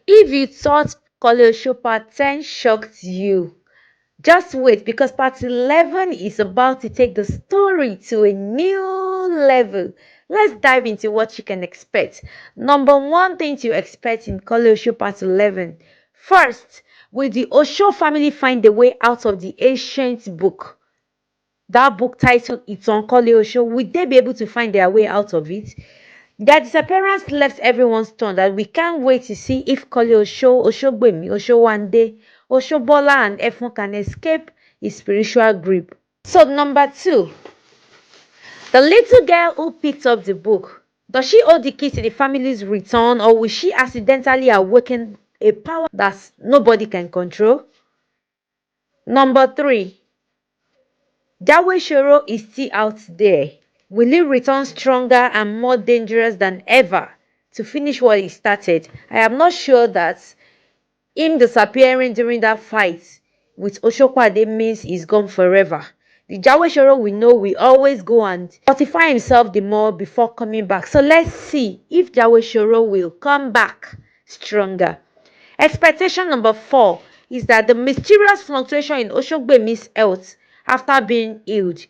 If you thought Koleoso Part 10 shocked you, just wait, because Part 11 is about to take the story to a new level. Let's dive into what you can expect. Number one thing to expect in Koleoso Part 11. First, will the Osho family find a way out of the ancient book? That book titled It's on Koleoso, will they be able to find their way out of it? Their disappearance left everyone stunned, and we can't wait to see if Koleoso, Oshogbemi, Oshowande, Oshobola, and Efun can escape his spiritual grip. So, number two, the little girl who picked up the book, does she hold the key to the family's return, or will she accidentally awaken a power that nobody can control? Number three, Dawe Shoro is still out there. Will he return stronger and more dangerous than ever to finish what he started? I am not sure that him disappearing during that fight with Oshokwade means he's gone forever. The Jawe Shoro we know will always go and fortify himself the more before coming back. So let's see if Jawe Shoro will come back stronger. Expectation number 4 is that the mysterious fluctuation in Oshogbemi's health after being healed.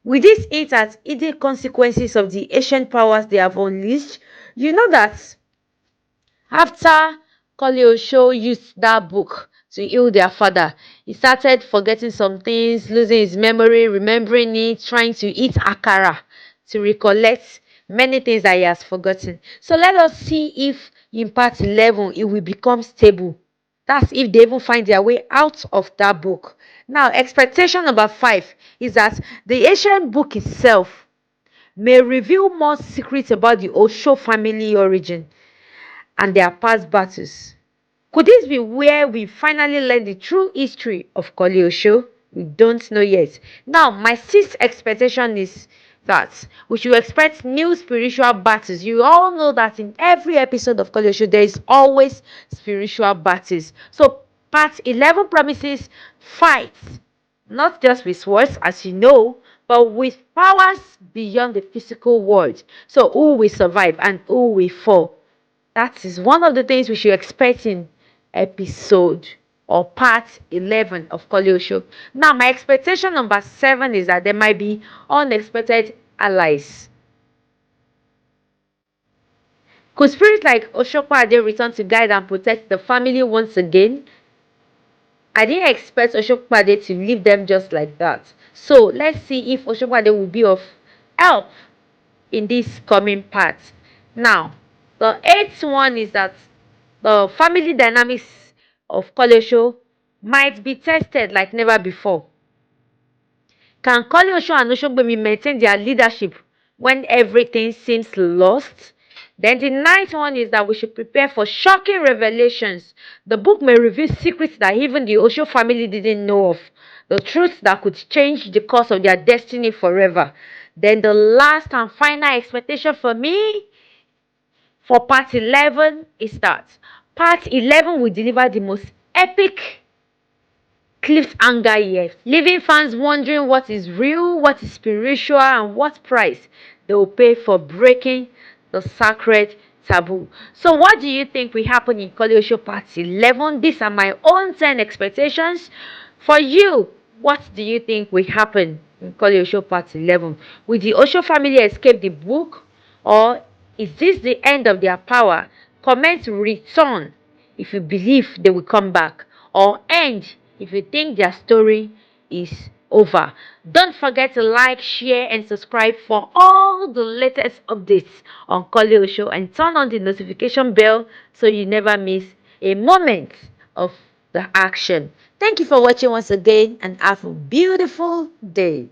With this hint at hidden consequences of the ancient powers they have unleashed, you know that after Koleoso used that book to heal their father, he started forgetting some things, losing his memory, remembering it, trying to eat akara to recollect many things that he has forgotten. So let us see if in part 11 it will become stable. That's if they even find their way out of that book. Now, expectation number 5 is that the ancient book itself may reveal more secrets about the Osho family origin and their past battles. Could this be where we finally learn the true history of Koleosho? We don't know yet. Now, my sixth expectation is that we should expect new spiritual battles. You all know that in every episode of Koleosho, there is always spiritual battles. So, part 11 promises fights, not just with swords, as you know, but with powers beyond the physical world. So, who will survive and who will fall? That is one of the things we should expect in episode or part 11 of Koleosho. Now, my expectation number 7 is that there might be unexpected allies. Could spirits like Oshokwa Ade return to guide and protect the family once again? I didn't expect Oshokwa Ade to leave them just like that. So, let's see if Oshokwa Ade will be of help in this coming part. Now, the eighth one is that the family dynamics of Koleosho might be tested like never before. Can Koleosho and Oshogbemi maintain their leadership when everything seems lost? Then the ninth one is that we should prepare for shocking revelations. The book may reveal secrets that even the Osho family didn't know of. The truths that could change the course of their destiny forever. Then the last and final expectation for me for part 11 is that part 11 will deliver the most epic cliffhanger yet, leaving fans wondering what is real, what is spiritual, and what price they will pay for breaking the sacred taboo. So, what do you think will happen in Koleosho Part 11? These are my own 10 expectations. For you, what do you think will happen in Koleosho Part 11? Will the Osho family escape the book, or is this the end of their power? Comment return if you believe they will come back, or end if you think their story is over. Don't forget to like, share, and subscribe for all the latest updates on Koleosho, and turn on the notification bell so you never miss a moment of the action. Thank you for watching once again, and have a beautiful day.